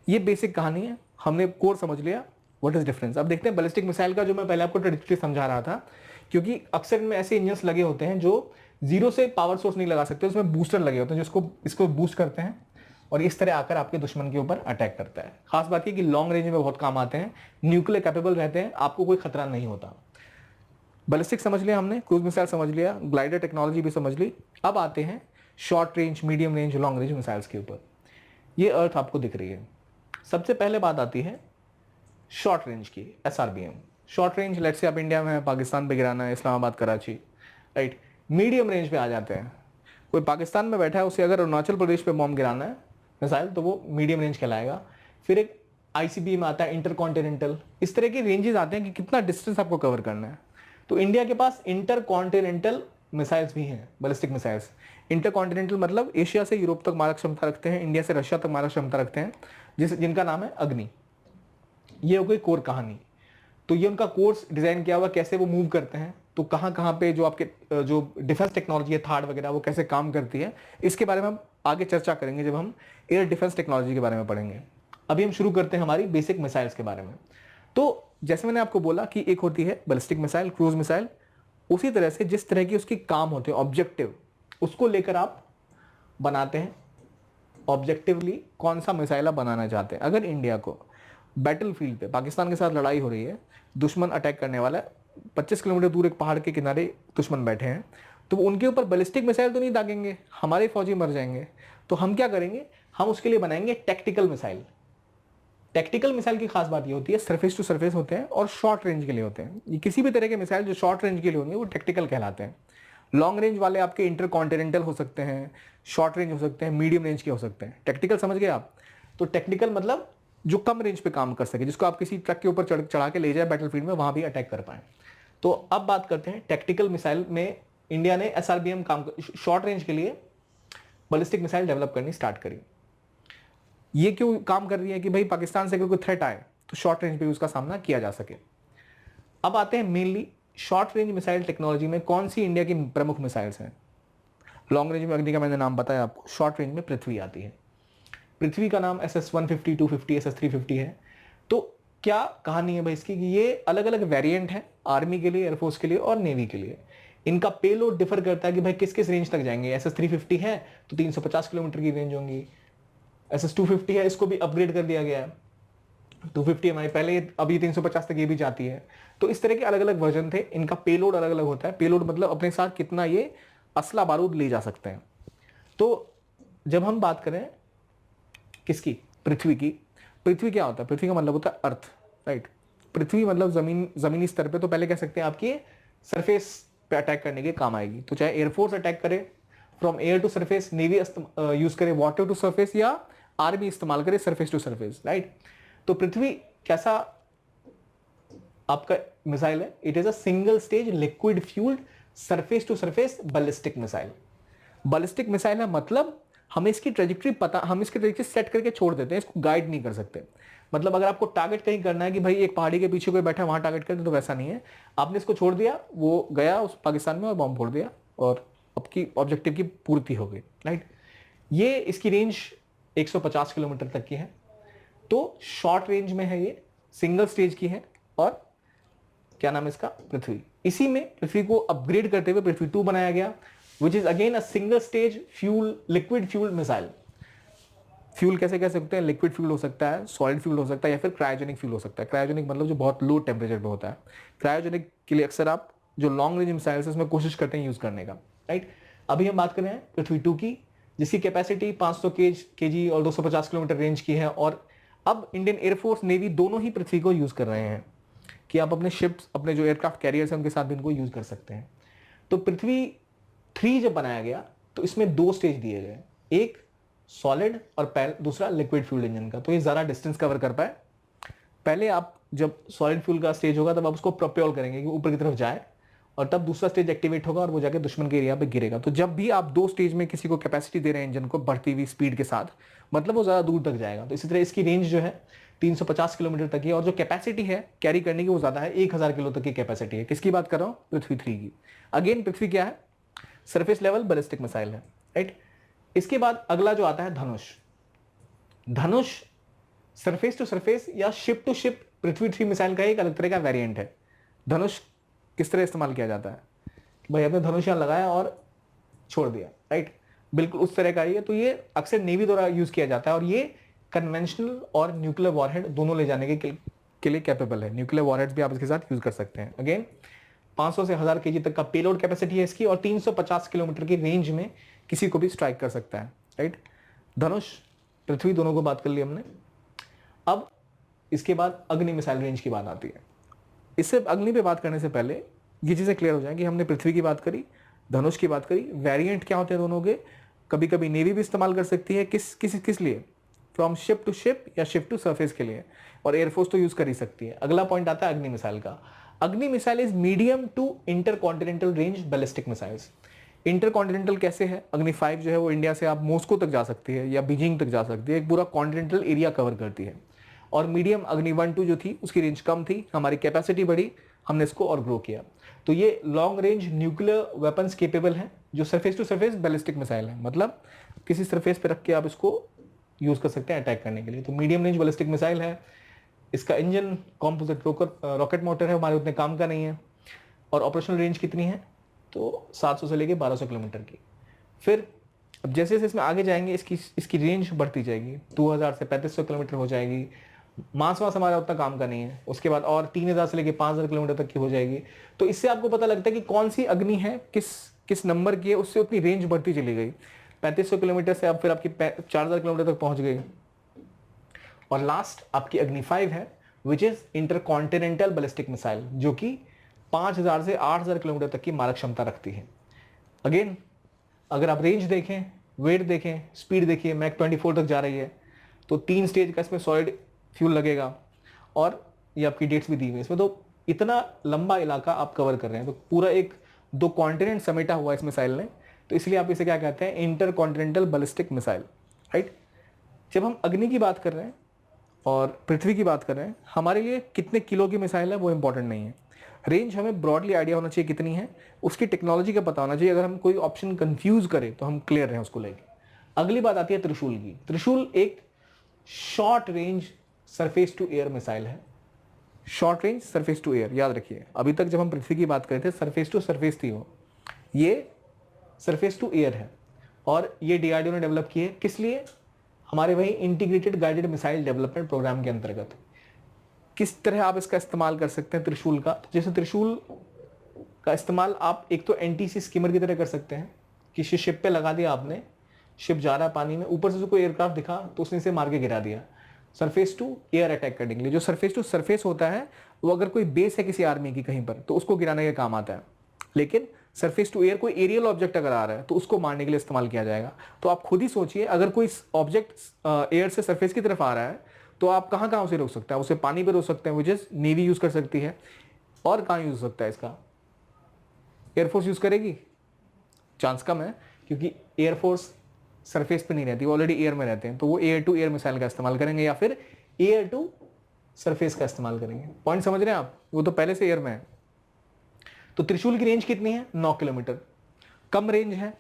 ये बेसिक कहानी है, हमने कोर समझ लिया, व्हाट इज डिफरेंस। अब देखते हैं बैलिस्टिक मिसाइल का, जो मैं पहले आपको ट्रेजेक्ट्री समझा रहा था, क्योंकि अक्सर इनमें ऐसे इंजन्स लगे होते हैं जो जीरो से पावर सोर्स नहीं लगा सकते, उसमें बूस्टर लगे होते हैं जो इसको बूस्ट करते हैं और इस तरह आकर आपके दुश्मन के ऊपर अटैक करता है। खास बात ये कि लॉन्ग रेंज में बहुत काम आते हैं, न्यूक्लियर कैपेबल रहते हैं, आपको कोई खतरा नहीं होता। बैलिस्टिक समझ लिया हमने, क्रूज मिसाइल समझ लिया, ग्लाइडर टेक्नोलॉजी भी समझ ली। अब आते हैं short range, medium range, long range missiles के ऊपर। ये अर्थ आपको दिख रही है। सबसे पहले बात आती है शॉर्ट रेंज की, SRBM। Short range, let's say आप इंडिया में है, पाकिस्तान पे गिराना है, Islamabad, Karachi, right. Medium range पे आ जाते हैं, कोई पाकिस्तान में बैठा है, उसे अगर अरुणाचल प्रदेश पे बॉम्ब गिराना है मिसाइल, तो वो मीडियम रेंज कहलाएगा। फिर एक ICBM आता है, इंटरकॉन्टिनेंटल। इस तरह के रेंजेस आते हैं कि कितना डिस्टेंस आपको कवर करना है। तो इंडिया के पास इंटरकॉन्टिनेंटल मिसाइल्स भी हैं, बैलिस्टिक मिसाइल्स। इंटरकॉन्टिनेंटल मतलब एशिया से यूरोप तक मारक क्षमता रखते हैं, इंडिया से रशिया तक मारक क्षमता रखते हैं, जिनका नाम है अग्नि। ये हो गई कोर कहानी। तो ये उनका कोर्स डिजाइन किया हुआ, कैसे वो मूव करते हैं, तो कहाँ कहाँ पे जो आपके जो डिफेंस टेक्नोलॉजी है, थार्ड वगैरह, वो कैसे काम करती है, इसके बारे में हम आगे चर्चा करेंगे जब हम एयर डिफेंस टेक्नोलॉजी के बारे में पढ़ेंगे। अभी हम शुरू करते हैं हमारी बेसिक मिसाइल्स के बारे में। तो जैसे मैंने आपको बोला कि एक होती है बैलिस्टिक मिसाइल, क्रूज मिसाइल, उसी तरह से जिस तरह की उसकी काम होते हैं ऑब्जेक्टिव, उसको लेकर आप बनाते हैं ऑब्जेक्टिवली कौन सा मिसाइल आप बनाना चाहते हैं। अगर इंडिया को बैटल फील्ड पे पाकिस्तान के साथ लड़ाई हो रही है, दुश्मन अटैक करने वाला है, 25 किलोमीटर दूर एक पहाड़ के किनारे दुश्मन बैठे हैं, तो उनके ऊपर बैलिस्टिक मिसाइल तो नहीं दागेंगे, हमारे फौजी मर जाएंगे। तो हम क्या करेंगे, हम उसके लिए बनाएंगे टैक्टिकल मिसाइल। टैक्टिकल मिसाइल की खास बात ये होती है सरफेस टू सरफेस होते हैं और शॉर्ट रेंज के लिए होते हैं। ये किसी भी तरह के मिसाइल जो शॉर्ट रेंज के लिए होंगे वो टैक्टिकल कहलाते हैं। लॉन्ग रेंज वाले आपके इंटर कॉन्टिनेंटल हो सकते हैं, शॉर्ट रेंज हो सकते हैं, मीडियम रेंज के हो सकते हैं। टेक्निकल समझ गए आप? तो टेक्निकल मतलब जो कम रेंज पे काम कर सके, जिसको आप किसी ट्रक के ऊपर चढ़ा के ले जाए बैटलफील्ड में, वहां भी अटैक कर पाए। तो अब बात करते हैं टैक्टिकल मिसाइल में इंडिया ने SRBM काम शॉर्ट रेंज के लिए बैलिस्टिक मिसाइल डेवलप करनी स्टार्ट करी। ये क्यों काम कर रही है कि भाई पाकिस्तान से अगर कोई थ्रेट आए तो शॉर्ट रेंज पे उसका सामना किया जा सके। अब आते हैं mainly short range missile technology में कौन सी इंडिया की प्रमुख मिसाइल्स हैं। लॉन्ग रेंज में अग्नि का मैंने नाम बताया आपको, शॉर्ट रेंज में पृथ्वी आती है। पृथ्वी का नाम SS-150, 250, SS-350 है। तो क्या कहानी है भाई इसकी कि ये अलग अलग वेरिएंट है आर्मी के लिए, एयरफोर्स के लिए और नेवी के लिए। इनका पेलोड डिफर करता है कि भाई किस किस रेंज तक जाएंगे। SS-350 है तो 350 किलोमीटर की रेंज होंगी। SS-250 है, इसको भी अपग्रेड कर दिया गया है। 250 हमारी पहले, अभी 350 तक ये भी जाती है। तो इस तरह के अलग अलग वर्जन थे, इनका पेलोड अलग अलग होता है। पेलोड मतलब अपने साथ कितना ये असला बारूद ले जा सकते हैं। तो जब हम बात करें किसकी, पृथ्वी की, पृथ्वी क्या होता है? पृथ्वी का मतलब होता है अर्थ, राइट। पृथ्वी मतलब जमीनी स्तर पे, तो पहले कह सकते हैं आपकी सरफेस पे अटैक करने के काम आएगी। तो चाहे एयरफोर्स अटैक करे from air to surface, navy use करे वाटर टू सरफेस, या आर्मी इस्तेमाल करे सरफेस टू सरफेस, राइट। तो पृथ्वी कैसा आपका मिसाइल है? It is a single stage liquid fuelled surface to surface ballistic missile. Ballistic missile है मतलब हमें इसकी ट्रेजेक्टरी पता, हम इसकी ट्रेजेक्टरी सेट करके छोड़ देते हैं, इसको गाइड नहीं कर सकते। मतलब अगर आपको टारगेट कहीं करना है कि भाई एक पहाड़ी के पीछे कोई बैठा है वहां टारगेट कर दे, तो वैसा नहीं है। आपने इसको छोड़ दिया, वो गया उस पाकिस्तान में और बॉम्ब फोड़ दिया और आपकी ऑब्जेक्टिव की पूर्ति हो गई, राइट। ये इसकी रेंज 150 किलोमीटर तक की है। तो शॉर्ट रेंज में है, ये सिंगल स्टेज की है। और क्या नाम है इसका? पृथ्वी। इसी में पृथ्वी को अपग्रेड करते हुए पृथ्वी 2 बनाया गया, which is again a single stage fuel, liquid fuel missile. Fuel कैसे कह सकते हैं? लिक्विड फ्यूल हो सकता है, सॉलिड फ्यूल हो सकता है, या फिर क्रायोजेनिक फ्यूल हो सकता है। क्रायोजेनिक मतलब जो बहुत लो टेम्परेचर पे होता है। क्रायोजेनिक के लिए अक्सर आप जो लॉन्ग रेंज मिसाइल्स उसमें कोशिश करते हैं यूज करने का, राइट। अभी हम बात कर रहे हैं पृथ्वी 2 की, जिसकी कैपेसिटी 500 kg और 250 किलोमीटर रेंज की है। और अब इंडियन एयरफोर्स, नेवी दोनों ही पृथ्वी को यूज कर रहे हैं कि आप अपने शिप्स, अपने जो एयरक्राफ्ट कैरियर्स हैं उनके साथ भी इनको यूज कर सकते हैं। तो पृथ्वी 3 जब बनाया गया तो इसमें 2 स्टेज दिए गए, एक सॉलिड और दूसरा लिक्विड फ्यूल इंजन का। तो ये ज़्यादा डिस्टेंस कवर कर पाए। पहले आप जब सॉलिड फ्यूल का स्टेज होगा तब आप उसको प्रोपेल करेंगे कि ऊपर की तरफ जाए, और तब दूसरा स्टेज एक्टिवेट होगा और वो जाके दुश्मन के एरिया पे गिरेगा। तो जब भी आप 2 स्टेज में किसी को कैपेसिटी दे रहे हैं इंजन को बढ़ती हुई स्पीड के साथ, मतलब वो ज़्यादा दूर तक जाएगा। तो इसी तरह इसकी रेंज जो है 350 किलोमीटर तक की, और जो कैपेसिटी है कैरी करने की वो ज़्यादा है, 1000 किलो तक की कैपेसिटी है। किसकी बात कर रहा हूँ? पृथ्वी 3 की। अगेन पृथ्वी क्या है? सरफेस लेवल बैलिस्टिक मिसाइल है, राइट। इसके बाद अगला जो आता है Dhanush. Dhanush surface to surface या ship to ship Prithvi 3 missile का एक अलग तरह का वेरिएंट है। धनुष किस तरह इस्तेमाल किया जाता है? भाई आपने धनुष यहां लगाया और छोड़ दिया, राइट। बिल्कुल उस तरह का ही है। तो ये अक्सर नेवी द्वारा यूज किया जाता है, और ये कन्वेंशनल और न्यूक्लियर वॉरहेड दोनों ले जाने के लिए कैपेबल है। न्यूक्लियर वॉरहेड्स भी आप इसके साथ यूज कर सकते हैं। अगेन 500 से 1000 kg तक का पेलोड कैपेसिटी है इसकी, और 350 किलोमीटर की रेंज में किसी को भी स्ट्राइक कर सकता है, राइट। धनुष, पृथ्वी, दोनों को बात कर ली हमने। अब इसके बाद अग्नि मिसाइल रेंज की बात आती है। इससे अग्नि पे बात करने से पहले ये चीज़ें क्लियर हो जाए कि हमने पृथ्वी की बात करी, धनुष की बात करी, वेरिएंट क्या होते हैं दोनों के। कभी कभी नेवी भी इस्तेमाल कर सकती है, किस लिए? फ्रॉम शिप टू शिप या शिप टू सरफेस के लिए, और एयरफोर्स तो यूज कर ही सकती है। अगला पॉइंट आता है अग्नि मिसाइल का। Agni missile is medium to intercontinental range ballistic missiles. Intercontinental कैसे है? अग्नि 5 जो है वो इंडिया से आप मॉस्को तक जा सकती है या बीजिंग तक जा सकती है, एक पूरा कॉन्टिनेंटल एरिया कवर करती है। और मीडियम अग्नि 1-2 जो थी उसकी रेंज कम थी, हमारी कैपेसिटी बढ़ी, हमने इसको और ग्रो किया। तो ये long range nuclear weapons capable हैं, जो surface to surface ballistic missile है। मतलब किसी सरफेस पे रख के आप इसको यूज़ कर सकते हैं अटैक करने के लिए। तो मीडियम रेंज बैलिस्टिक मिसाइल है, इसका इंजन कॉम्पोजिट रॉकेट मोटर है, हमारे उतने काम का नहीं है। और ऑपरेशनल रेंज कितनी है, तो 700 से लेके 1200 किलोमीटर की। फिर अब जैसे जैसे इसमें आगे जाएंगे इसकी रेंज बढ़ती जाएगी, 2000 से 3500 किलोमीटर हो जाएगी। मास हमारा उतना काम का नहीं है। उसके बाद और 3000 से लेके 5000 किलोमीटर तक की हो जाएगी। तो इससे आपको पता लगता है कि कौन सी अग्नि है, किस नंबर की है, उससे उतनी रेंज बढ़ती चली गई। 3500 किलोमीटर से अब फिर आपकी 4000 किलोमीटर तक पहुंच गई। और लास्ट आपकी अग्नि 5 है, which is intercontinental ballistic missile, जो कि 5000 से 8000 किलोमीटर तक की मारक क्षमता रखती है। अगेन अगर आप रेंज देखें, वेट देखें, स्पीड देखिए, मैक 24 तक जा रही है। तो 3 स्टेज का इसमें सॉलिड फ्यूल लगेगा, और ये आपकी डेट्स भी दी हुई है इसमें। तो इतना लंबा इलाका आप कवर कर रहे हैं, तो पूरा 2 कॉन्टिनेंट समेटा हुआ इस मिसाइल ने। तो इसलिए आप इसे क्या कहते हैं, इंटरकॉन्टिनेंटल बैलिस्टिक मिसाइल, राइट। जब हम अग्नि की बात कर रहे हैं और पृथ्वी की बात कर रहे हैं, हमारे लिए कितने किलो की मिसाइल है वो इंपॉर्टेंट नहीं है। रेंज हमें ब्रॉडली आइडिया होना चाहिए कितनी है, उसकी टेक्नोलॉजी का पता होना चाहिए। अगर हम कोई ऑप्शन कंफ्यूज करें तो हम क्लियर रहें उसको लेके। अगली बात आती है त्रिशूल की। त्रिशूल एक short range surface to air missile है। Short range surface to air, याद रखिए, अभी तक जब हम पृथ्वी की बात कर रहे थे सरफेस टू सरफेस थी वो, ये सरफेस टू एयर है। और ये डीआरडीओ ने डेवलप की है, किस लिए, हमारे वही integrated guided missile development programme के अंतर्गत। किस तरह आप इसका इस्तेमाल कर सकते हैं त्रिशूल का, जैसे त्रिशूल का इस्तेमाल आप एक तो एंटी-सी स्किमर की तरह कर सकते हैं। किसी शिप पे लगा दिया आपने, शिप जा रहा है पानी में, ऊपर से जो कोई एयरक्राफ्ट दिखा तो उसने इसे मार के गिरा दिया। सरफेस टू एयर अटैक करने के लिए, जो सरफेस टू सरफेस होता है वो अगर कोई बेस है किसी आर्मी की कहीं पर तो उसको गिराने के काम आता है। लेकिन सरफेस टू एयर कोई एरियल ऑब्जेक्ट अगर आ रहा है तो उसको मारने के लिए इस्तेमाल किया जाएगा। तो आप खुद ही सोचिए, अगर कोई ऑब्जेक्ट एयर से सरफेस की तरफ आ रहा है तो आप कहाँ कहाँ उसे रोक सकते हैं। उसे पानी पे रोक सकते हैं, विच इज नेवी यूज कर सकती है। और कहाँ यूज हो सकता है इसका, एयरफोर्स यूज करेगी, चांस कम है, क्योंकि एयरफोर्स सरफेस पे नहीं रहती, वो ऑलरेडी एयर में रहते हैं। तो वो एयर टू एयर मिसाइल का इस्तेमाल करेंगे या फिर एयर टू सरफेस का इस्तेमाल करेंगे। पॉइंट समझ रहे हैं आप, वो तो पहले से एयर में है। तो त्रिशूल की रेंज कितनी है, 9 किलोमीटर, कम रेंज है।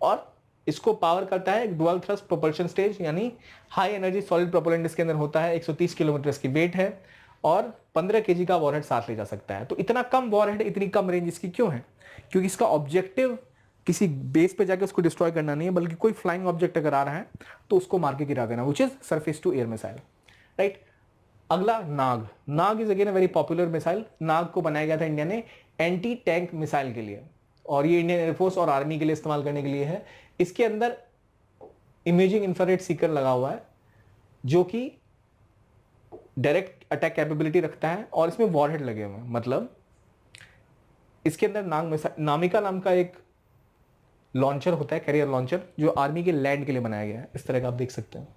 और इसको पावर करता है एक डुअल थ्रस्ट प्रोपल्शन स्टेज, यानी हाई एनर्जी सॉलिड प्रोपेलेंट इसके अंदर होता है। 130 किलोमीटर इसकी वेट है और 15 केजी का वॉरहेड साथ ले जा सकता है। तो इतना कम वॉरहेड, इतनी कम रेंज इसकी क्यों है, क्योंकि इसका ऑब्जेक्टिव किसी बेस पे जाकर उसको डिस्ट्रॉय करना नहीं है, बल्कि कोई फ्लाइंग ऑब्जेक्ट अगर आ रहा है तो उसको मार के गिरा देना, which is surface to air missile, right. अगला Nag. Nag is again a very popular missile. Nag को बनाया गया था इंडिया ने एंटी टैंक मिसाइल के लिए, और ये इंडियन एयरफोर्स और आर्मी के लिए इस्तेमाल करने के लिए है। इसके अंदर इमेजिंग इंफ्रारेड सीकर लगा हुआ है, जो कि डायरेक्ट अटैक कैपेबिलिटी रखता है, और इसमें वॉरहेड लगे हुए हैं। मतलब इसके अंदर नामिका नाम का एक लॉन्चर होता है, कैरियर लॉन्चर, जो आर्मी के लैंड के लिए बनाया गया है। इस तरह का आप देख सकते हैं,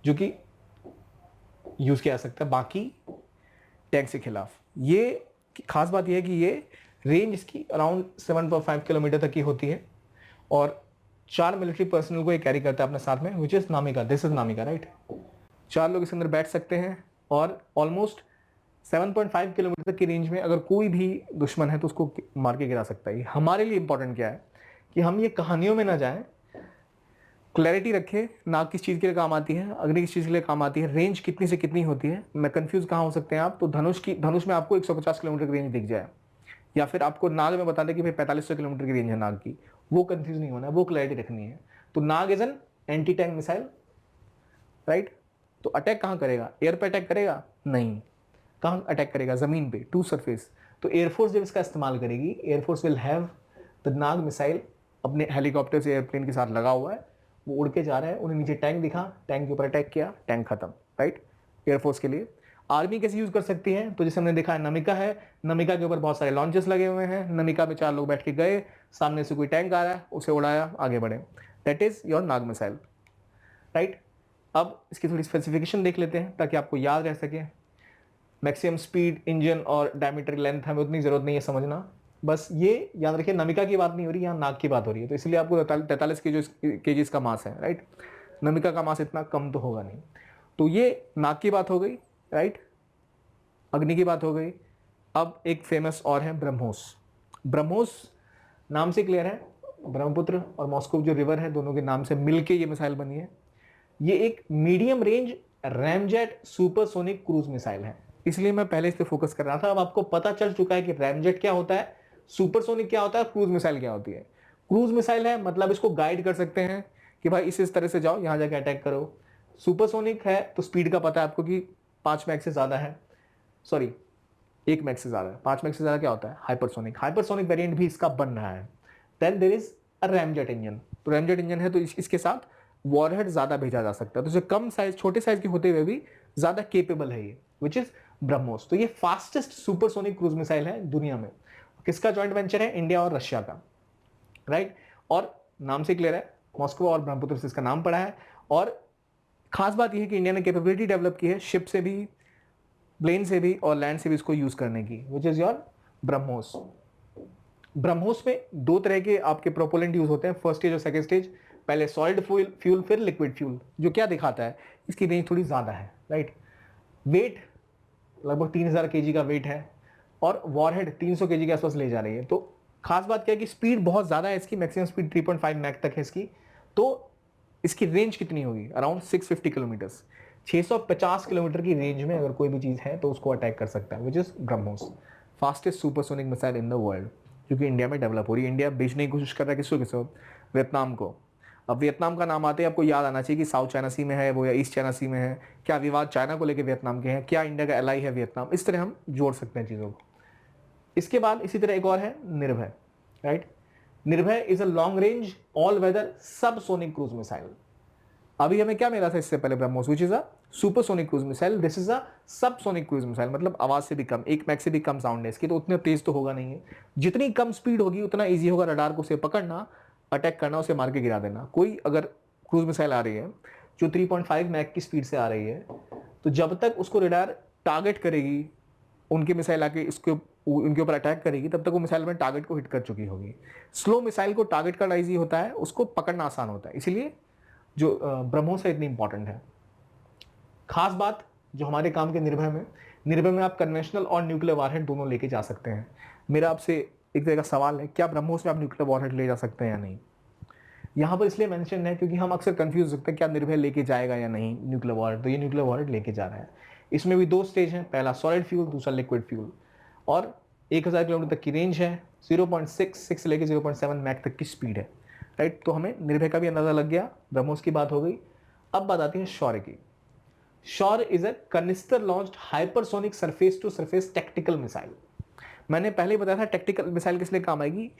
जो कि यूज किया जा सकता है बाकी टैंक के खिलाफ। ये खास बात यह है कि ये रेंज इसकी अराउंड 7.5 किलोमीटर तक की होती है, और 4 मिलिट्री पर्सनल को ये कैरी करता है अपने साथ में, which is Namica. This is Namica, right. 4 लोग इसके अंदर बैठ सकते हैं, और ऑलमोस्ट 7.5 किलोमीटर तक की रेंज में अगर कोई भी दुश्मन है तो उसको मार के गिरा सकता है। हमारे लिए इंपॉर्टेंट क्या है कि हम ये कहानियों में ना जाएं, क्लैरिटी रखें। नाग किस चीज़ के लिए काम आती है, अग्नि किस चीज़ के लिए काम आती है, रेंज कितनी से कितनी होती है। मैं कंफ्यूज कहाँ हो सकते हैं आप, तो धनुष में आपको 150 किलोमीटर की रेंज दिख जाए, या फिर आपको नाग में बता दें कि भाई 4500 किलोमीटर की रेंज है नाग की, वो कंफ्यूज नहीं होना है, वो क्लैरिटी रखनी है। तो Nag is an anti tank missile, right. तो अटैक कहाँ करेगा, एयर पे अटैक करेगा नहीं, कहाँ अटैक करेगा, जमीन पे, टू सरफेस। तो एयरफोर्स जब इसका इस्तेमाल करेगी, air force will have the Nag missile अपने हेलीकॉप्टर से एयरप्लेन के साथ लगा हुआ है, वो उड़ के जा रहे हैं, उन्हें नीचे टैंक दिखा, टैंक के ऊपर अटैक किया, टैंक खत्म, राइट। एयरफोर्स के लिए आर्मी कैसे यूज कर सकती है, तो जैसे हमने देखा है नमिका है, नमिका के ऊपर बहुत सारे लॉन्चेस लगे हुए हैं। नमिका में 4 लोग बैठ के गए, सामने से कोई टैंक आ रहा है, उसे उड़ाया, आगे बढ़े, that is your Nag missile, right. अब इसकी थोड़ी स्पेसिफिकेशन देख लेते हैं ताकि आपको याद रह सके। मैक्सिमम स्पीड, इंजन और डायमीटर लेंथ, हमें उतनी जरूरत नहीं है समझना, बस ये याद रखिए नमिका की बात नहीं हो रही, यहाँ नाग की बात हो रही है, तो इसलिए आपको 43 केजीज का मास है, राइट। नमिका का मास इतना कम तो होगा नहीं। तो ये नाग की बात हो गई, राइट। अग्नि की बात हो गई। अब एक फेमस और है ब्रह्मोस। ब्रह्मोस नाम से क्लियर है, ब्रह्मपुत्र और मॉस्को जो रिवर है, दोनों के नाम से मिलके ये मिसाइल बनी है। ये एक medium range ramjet supersonic cruise missile है, इसलिए मैं पहले इस पे फोकस कर रहा था। अब आपको पता चल चुका है कि रैमजेट क्या होता है, सुपरसोनिक क्या होता है, क्रूज मिसाइल क्या होती है। क्रूज मिसाइल है मतलब इसको गाइड कर सकते हैं कि भाई इस तरह से जाओ, यहां जाके अटैक करो। सुपरसोनिक है तो स्पीड का पता है आपको कि 5 मैक से ज्यादा है, सॉरी 1 मैक से ज्यादा है। 5 मैक से ज्यादा क्या होता है, हाइपरसोनिक। हाइपरसोनिक वेरिएंट भी इसका बन रहा है। Then there is a ramjet engine. तो रैमजेट इंजन है तो इसके साथ वॉरहेड ज्यादा भेजा जा सकता है, तो जो कम साइज, छोटे साइज के होते हुए भी ज्यादा केपेबल है ये, विच इज ब्रह्मोस। तो ये फास्टेस्ट सुपरसोनिक क्रूज मिसाइल है दुनिया में। किसका जॉइंट वेंचर है, इंडिया और रशिया का, राइट। और नाम से क्लियर है, मॉस्को और ब्रह्मपुत्र से इसका नाम पड़ा है। और खास बात यह है कि इंडिया ने कैपेबिलिटी डेवलप की है शिप से भी, प्लेन से भी और लैंड से भी इसको यूज करने की, which is your BrahMos. BrahMos में 2 तरह के आपके प्रोपोलेंट यूज होते हैं, फर्स्ट स्टेज और सेकंड स्टेज। पहले सॉलिड फ्यूल फिर लिक्विड फ्यूल, जो क्या दिखाता है इसकी रेंज थोड़ी ज्यादा है, राइट। वेट लगभग 3000 kg का वेट है और वॉरहेड 300 kg के आसपास ले जा रही है। तो खास बात क्या है कि स्पीड बहुत ज्यादा है इसकी, मैक्सिमम स्पीड 3.5 मैक तक है इसकी। तो इसकी रेंज कितनी होगी, अराउंड 650 किलोमीटर्स। 650 किलोमीटर की रेंज में अगर कोई भी चीज है तो उसको अटैक कर सकता है, which is BrahMos, fastest supersonic missile in the world, जो कि इंडिया में डेवलप हो रही है। इंडिया बेचने की कोशिश कर रहा है किसको, वियतनाम को। अब वियतनाम का नाम आते ही आपको याद आना चाहिए कि साउथ चाइना सी में है वो या ईस्ट चाइना सी में है, क्या विवाद चाइना को लेकर वियतनाम के हैं, क्या इंडिया का एलाई है वियतनाम, इस तरह हम जोड़ सकते हैं चीज़ों को। इसके बाद इसी तरह एक और है Nirbhay, right. Nirbhay is a long range all weather sub sonic cruise missile. अभी हमें क्या मिला था इससे पहले, BrahMos, which is a supersonic cruise missile, this is a subsonic cruise missile. मतलब आवाज से भी कम, 1 मैक से भी कम साउंड है इसकी, तो उतने तेज तो होगा नहीं है। जितनी कम स्पीड होगी उतना ईजी होगा रडार को उसे पकड़ना, अटैक करना, उसे मार के गिरा देना। कोई अगर क्रूज मिसाइल आ रही है जो 3.5 मैक की स्पीड से आ रही है, तो जब तक उसको रडार टारगेट करेगी, उनकी मिसाइल आके इसके उनके ऊपर अटैक करेगी, तब तक वो मिसाइल में टारगेट को हिट कर चुकी होगी। स्लो मिसाइल को टारगेट करना ईजी होता है, उसको पकड़ना आसान होता है, इसीलिए जो ब्रह्मोस है इतनी इंपॉर्टेंट है। खास बात जो हमारे काम के निर्भय में आप कन्वेंशनल और न्यूक्लियर वॉरहेड दोनों लेके जा सकते हैं। मेरा आपसे एक तरह का सवाल है, क्या ब्रह्मोस में आप न्यूक्लियर वॉरहेड ले जा सकते हैं या नहीं। यहाँ पर इसलिए मेंशन है क्योंकि हम अक्सर कंफ्यूज हो सकते हैं क्या निर्भय लेके जाएगा या नहीं न्यूक्लियर वॉरहेड। तो ये न्यूक्लियर वॉरहेड लेके जा रहा है। इसमें भी 2 स्टेज हैं, पहला सॉलिड फ्यूल, दूसरा लिक्विड फ्यूल, और 1000 किलोमीटर तक की रेंज है, 0.66 से लेकर 0.7 मैक तक की स्पीड है, राइट। तो हमें निर्भय का भी अंदाजा लग गया, ब्रह्मोस की बात हो गई। अब बात आती है शौर्य की। Shaurya is a canister launched hypersonic surface to surface tactical missile. मैंने पहले ही बताया था टैक्टिकल मिसाइल किस लिए काम आएगी,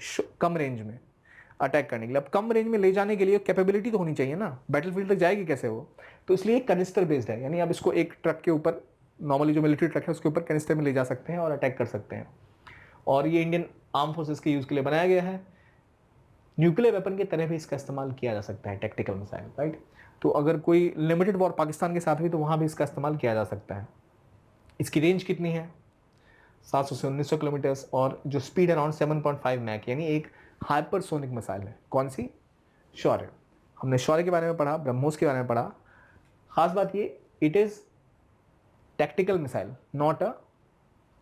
कम रेंज में अटैक करने के लिए। अब कम रेंज में ले जाने के लिए कैपेबिलिटी तो होनी चाहिए ना, बैटलफील्ड तक जाएगी कैसे वो, तो इसलिए कनिस्टर बेस्ड है। यानी आप इसको एक ट्रक के ऊपर, नॉर्मली जो मिलिट्री ट्रक है उसके ऊपर कनिस्टर में ले जा सकते हैं और अटैक कर सकते हैं। और ये इंडियन आर्म फोर्सेस के यूज के लिए बनाया गया है। न्यूक्लियर वेपन की तरह भी इसका इस्तेमाल किया जा सकता है, टैक्टिकल मिसाइल, राइट। तो अगर कोई लिमिटेड वॉर पाकिस्तान के साथ भी, तो वहां भी इसका इस्तेमाल किया जा सकता है। इसकी रेंज कितनी है, 700 से 1900 किलोमीटर्स, और जो स्पीड अराउंड 7.5 मैक, यानी एक हाइपरसोनिक मिसाइल है। कौन सी, शौर्य। हमने शौर्य के बारे में पढ़ा, ब्रह्मोस के बारे में पढ़ा। खास बात ये, it is tactical missile, not a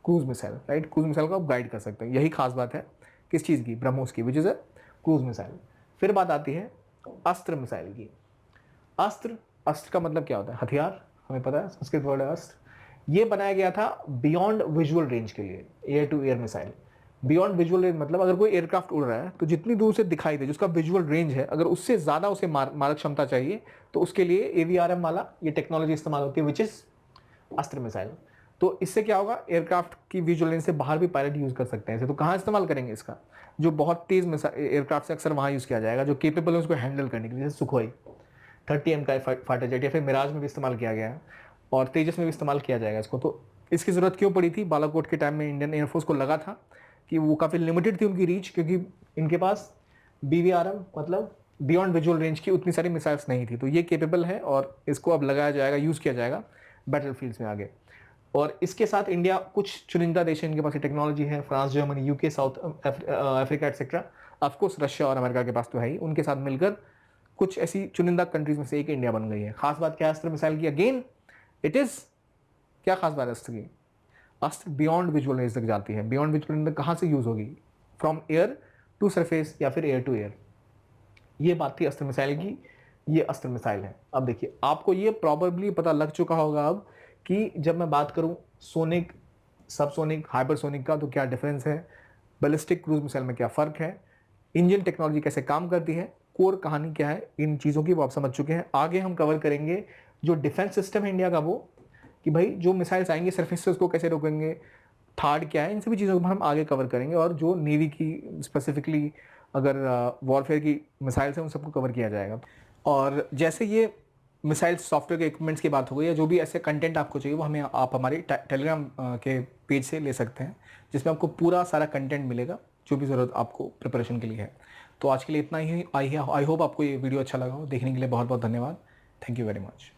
cruise missile, right. Cruise missile को आप गाइड कर सकते हैं, यही खास बात है किस चीज़ की, ब्रह्मोस की, विच इज अ क्रूज मिसाइल। फिर बात आती है अस्त्र मिसाइल की। अस्त्र, अस्त्र का मतलब क्या होता है, हथियार, हमें पता है, संस्कृत वर्ड है अस्त्र। ये बनाया गया था बियॉन्ड विजुअल रेंज के लिए, air to air missile. Beyond visual range मतलब अगर कोई एयरक्राफ्ट उड़ रहा है तो जितनी दूर से दिखाई दे, जिसका विजुअल रेंज है, अगर उससे ज़्यादा उसे मारक क्षमता चाहिए, तो उसके लिए AVRM वाला ये टेक्नोलॉजी इस्तेमाल होती है, विच इज अस्त्र मिसाइल। तो इससे क्या होगा, एयरक्राफ्ट की विजुअल रेंज से बाहर भी पायलट यूज कर सकते हैं इसे। तो कहाँ इस्तेमाल करेंगे इसका, जो बहुत तेज एयरक्राफ्ट से अक्सर वहाँ यूज किया जाएगा, जो केपेबल है उसको हैंडल करने के लिए, जैसे सुखोई 30M का फाइटर जेट, या फिर मिराज में भी इस्तेमाल किया गया है, और तेजस में भी इस्तेमाल किया जाएगा इसको। तो इसकी ज़रूरत क्यों पड़ी थी, बालाकोट के टाइम में इंडियन एयरफोर्स को लगा था कि वो काफ़ी लिमिटेड थी उनकी रीच, क्योंकि इनके पास BVRM मतलब बियॉन्ड विजुअल रेंज की उतनी सारी मिसाइल्स नहीं थी। तो ये केपेबल है और इसको अब लगाया जाएगा, यूज़ किया जाएगा बैटलफील्ड्स में आगे। और इसके साथ इंडिया, कुछ चुनिंदा देश इनके पास ये टेक्नोलॉजी है, France, Germany, UK, south Africa etcetera, of course Russia और अमेरिका के पास तो है ही। उनके साथ मिलकर कुछ ऐसी चुनिंदा कंट्रीज में से एक इंडिया बन गई है। खास बात क्या है अस्त्र मिसाइल की, अगेन इट इज, क्या खास बात है अस्त्र की, अस्त्र बियॉन्ड विजुअल रेंज तक जाती है। बियॉन्ड विजुअल रेंज कहाँ से यूज होगी, फ्रॉम एयर टू सरफेस या फिर एयर टू एयर। ये बात थी अस्त्र मिसाइल की। ये अस्त्र मिसाइल है। अब देखिए आपको ये प्रॉबेबली पता लग चुका होगा अब कि जब मैं बात करूं सोनिक, सबसोनिक, हाइपरसोनिक का तो क्या डिफरेंस है, बैलिस्टिक क्रूज मिसाइल में क्या फ़र्क है, इंजन टेक्नोलॉजी कैसे काम करती है, कोर कहानी क्या है, इन चीज़ों की वो आप समझ चुके हैं। आगे हम कवर करेंगे जो डिफेंस सिस्टम है इंडिया का, वो कि भाई जो मिसाइल्स आएंगे सरफेस से उसको कैसे रोकेंगे, थर्ड क्या है, इन सभी चीज़ों को हम आगे कवर करेंगे। और जो नेवी की स्पेसिफिकली अगर वॉरफेयर की मिसाइल्स हैं उन सबको कवर किया जाएगा। और जैसे ये मिसाइल सॉफ्टवेयर के इक्विपमेंट्स की बात हो गई, या जो भी ऐसे कंटेंट आपको चाहिए वो हमें आप हमारे टेलीग्राम के पेज से ले सकते हैं, जिसमें आपको पूरा सारा कंटेंट मिलेगा जो भी ज़रूरत आपको प्रिपरेशन के लिए है। तो आज के लिए इतना ही। आई होप आपको ये वीडियो अच्छा लगा हो। देखने के लिए बहुत बहुत धन्यवाद। Thank you very much.